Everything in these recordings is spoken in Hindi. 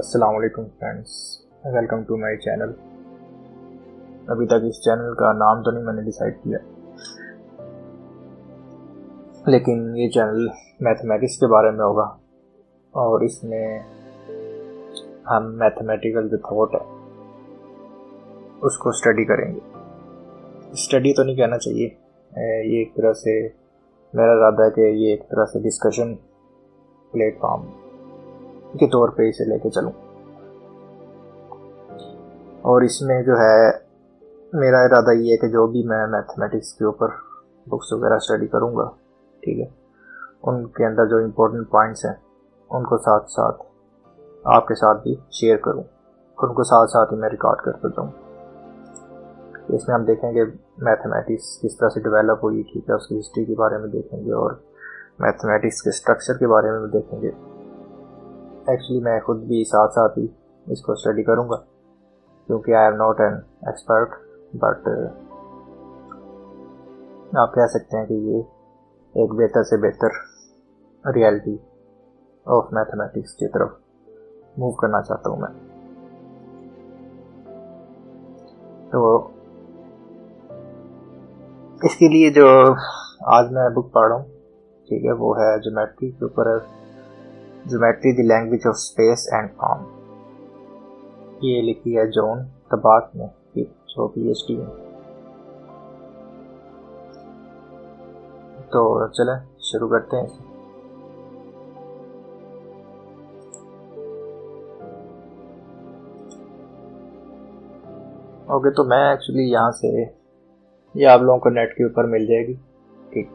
अस्सलाम वालेकुम friends, welcome to my channel. अभी तक इस चैनल का नाम तो नहीं मैंने डिसाइड किया, लेकिन ये चैनल मैथमेटिक्स के बारे में होगा और इसमें हम मैथमेटिकल जो थॉट है उसको स्टडी करेंगे। स्टडी तो नहीं कहना चाहिए, ये एक तरह से मेरा इरादा है कि ये एक तरह से डिस्कशन प्लेटफॉर्म के तौर पे इसे लेके चलूं। और इसमें जो है मेरा इरादा ये है कि जो भी मैं मैथमेटिक्स के ऊपर बुक्स वगैरह स्टडी करूंगा, ठीक है, उनके अंदर जो इम्पोर्टेंट पॉइंट्स हैं उनको साथ साथ आपके साथ भी शेयर करूं और उनको साथ साथ ही मैं रिकॉर्ड करता जाऊँ। इसमें हम देखेंगे मैथमेटिक्स किस तरह से डेवलप हुई, ठीक है, उसकी हिस्ट्री के बारे में देखेंगे और मैथमेटिक्स के स्ट्रक्चर के बारे में देखेंगे। एक्चुअली मैं खुद भी साथ साथ ही इसको स्टडी करूंगा क्योंकि I am not an expert, but आप कह सकते हैं कि ये एक बेहतर से बेहतर रियलिटी ऑफ मैथमेटिक्स की तरफ मूव करना चाहता हूँ मैं। तो इसके लिए जो आज मैं बुक पढ़ रहा हूँ, ठीक है, वो है ज्योमेट्री के ऊपर है, geometry the language of space and form. ये लिखी है जॉन तबाक ने, PhD में। तो चलें शुरू करते हैं। ओके, तो मैं एक्चुअली यहाँ से ये आप लोगों को नेट के ऊपर मिल जाएगी, ठीक,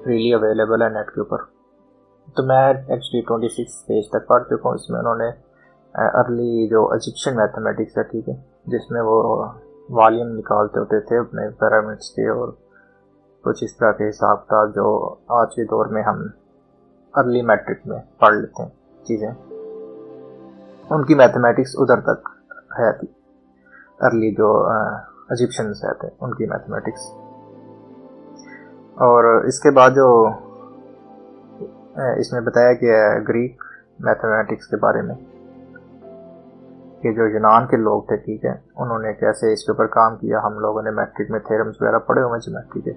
फ्रीली अवेलेबल है नेट के ऊपर। तो मैं एक्चुअली 26 पेज तक पढ़ चुका हूँ। इसमें उन्होंने अर्ली जो इजिप्शियन मैथमेटिक्स है, ठीक है, जिसमें वो वॉल्यूम निकालते होते थे अपने पिरामिड्स के और कुछ इस तरह के हिसाब था जो आज के दौर में हम अर्ली मैट्रिक में पढ़ लेते हैं चीज़ें, उनकी मैथमेटिक्स उधर तक है थी। अर्ली जो इजिप्शियंस है थे उनकी मैथमेटिक्स। और इसके बाद जो इसमें बताया गया है ग्रीक मैथमेटिक्स के बारे में कि जो यूनान के लोग थे, ठीक है, उन्होंने कैसे इसके ऊपर काम किया। हम लोगों ने मैट्रिक में थ्योरम्स वगैरह पढ़े हुए ज्योमेट्री के।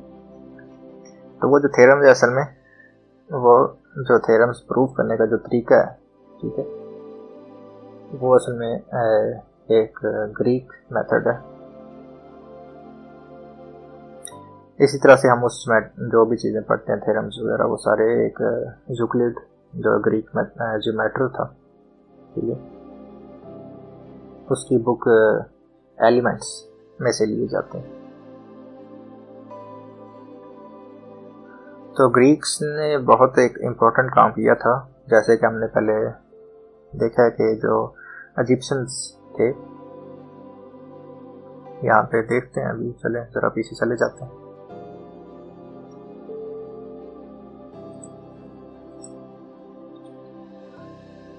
तो वो जो थ्योरम्स है असल में वो जो थ्योरम्स प्रूव करने का जो तरीका है, ठीक है, वो असल में एक ग्रीक मेथड है। इसी तरह से हम उसमें जो भी चीज़ें पढ़ते हैं थ्योरम्स वगैरह वो सारे एक यूक्लिड जो ग्रीक ज्योमेटर था, ठीक है, उसकी बुक एलिमेंट्स में से लिए जाते हैं। तो ग्रीक्स ने बहुत एक इम्पोर्टेंट काम किया था, जैसे कि हमने पहले देखा है कि जो इजिप्शियंस थे, यहाँ पे देखते हैं, अभी चले जरा पीछे चले जाते हैं।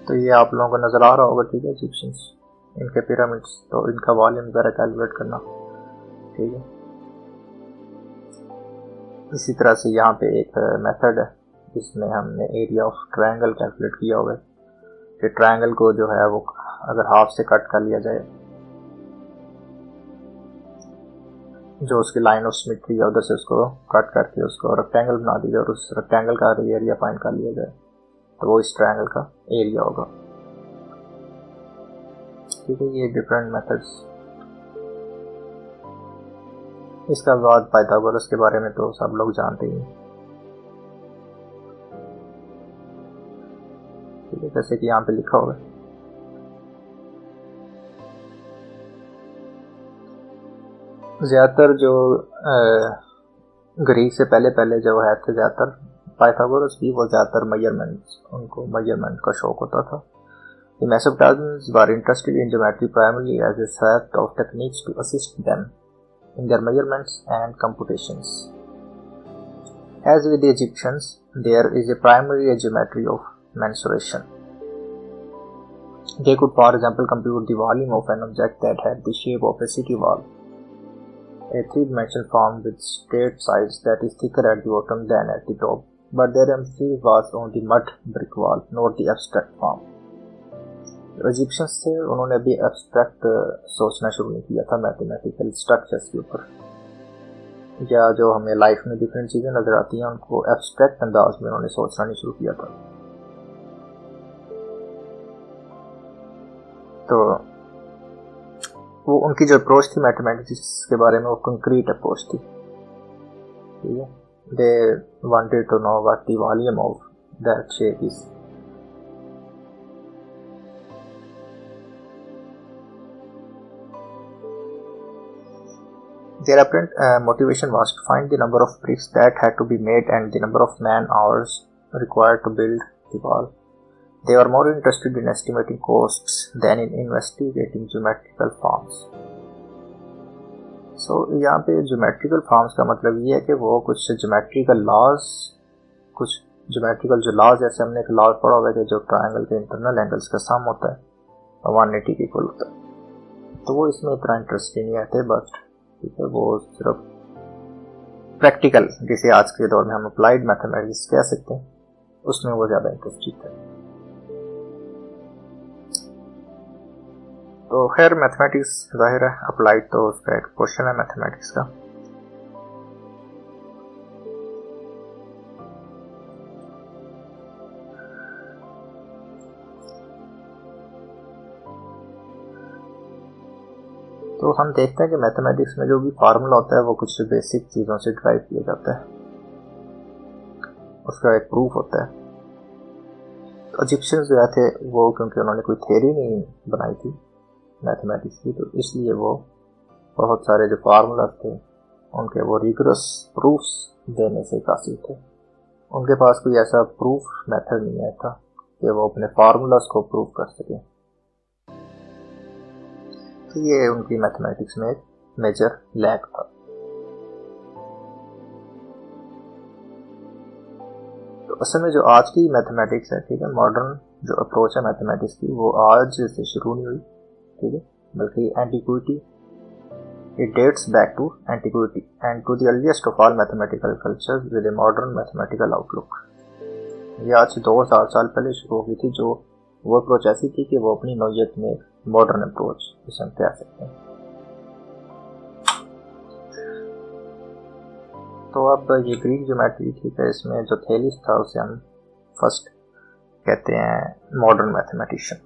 तो ये आप लोगों को नजर आ रहा होगा, ठीक है, इजिप्शियंस, इनके पिरामिड्स, तो इनका वॉल्यूम वगैरह कैलकुलेट करना, ठीक है। इसी तरह से यहाँ पे एक मेथड है जिसमें हमने एरिया ऑफ ट्रायंगल कैलकुलेट किया होगा कि ट्रायंगल को जो है वो अगर हाफ से कट कर लिया जाए, जो उसकी लाइन ऑफ सिमेट्री है उधर से उसको कट करके उसको रेक्टेंगल बना दिया और उस रेक्टेंगल का एरिया फाइंड कर लिया जाए, तो वो इस ट्रायंगल का एरिया होगा, ठीक है। ये डिफरेंट मेथड्स। इसका बाद पाइथागोरस के बारे में तो सब लोग जानते ही हैं, ठीक है, जैसे कि यहाँ पे लिखा होगा। ज्यादातर जो ग्रीक से पहले जो है थे, ज्यादातर पाइथागोरस भी, वो ज्यादातर मेजरमेंट्स, उनको मेजरमेंट का शौक होता था। The Mesopotamians were interested in geometry primarily as a set of techniques to assist them in their measurements and computations. As with the Egyptians, there is a primary geometry of mensuration. They could, for example, compute the volume of an object that had the shape of a city wall, a three-dimensional form with straight sides that is thicker at the bottom than at the top, but their emphasis was on the mud brick wall, not the abstract form. Egyptians थे उन्होंने भी एब्स्ट्रैक्ट सोचना शुरू नहीं किया था मैथमेटिकल स्ट्रक्चर्स के ऊपर, या जो हमें लाइफ में डिफरेंट चीज़ें नज़र आती हैं उनको एब्स्ट्रैक्ट अंदाज में उन्होंने सोचना नहीं शुरू किया था। तो वो उनकी जो अप्रोच थी मैथमेटिक्स के बारे में वो कंक्रीट अप्रोच थी, ठीक है। They wanted to know what the volume of that shape is. Their apparent motivation was to find the number of bricks that had to be made and the number of man-hours required to build the wall. They were more interested in estimating costs than in investigating geometrical forms. So यहाँ पे geometrical forms का मतलब ये है कि वो कुछ geometrical laws, कुछ geometrical जो laws, जैसे हमने एक law पढ़ा हुआ है कि जो triangle के internal angles का sum होता है 180 के इक्वल होता है, तो वो इसमें इतना इंटरेस्ट नहीं आते, बट ठीक है वो सिर्फ प्रैक्टिकल जिसे आज के दौर में हम अप्लाइड मैथमेटिक्स कह सकते हैं उसमें वो ज़्यादा इंटरेस्टेड है। तो खैर मैथमेटिक्स जाहिर है अप्लाइड तो उसका एक क्वेश्चन है मैथमेटिक्स का। तो हम देखते हैं कि मैथमेटिक्स में जो भी फार्मूला होता है वो कुछ बेसिक चीज़ों से ड्राइव किया जाता है, उसका एक प्रूफ होता है। तो इजिप्शियंस जो थे वो क्योंकि उन्होंने कोई थ्योरी नहीं बनाई थी मैथमेटिक्स की, तो इसलिए वो बहुत सारे जो फार्मूलाज थे उनके वो रिगरस प्रूफ्स देने से कासिल थे। उनके पास कोई ऐसा प्रूफ मेथड नहीं आया था कि वो अपने फार्मूलाज को प्रूफ कर सकें। तो ये उनकी मैथमेटिक्स में एक मेजर लैग था। तो असल में जो आज की मैथमेटिक्स है, ठीक है, मॉडर्न जो अप्रोच है मैथमेटिक्स की वो आज से शुरू नहीं हुई, ठीक है, बल्कि antiquity, it dates back to antiquity and to the earliest of all mathematical cultures with a modern mathematical outlook. ये आज से 2000 साल पहले शुरू हो गई थी, जो वो अप्रोच ऐसी थी कि वो अपनी नौयत में मॉडर्न अप्रोच जिसे हम कह सकते हैं। तो अब ये ग्रीक ज्योमेट्री, ठीक है, इसमें जो थेलिस था उसे हम फर्स्ट कहते हैं मॉडर्न मैथमेटिशियन।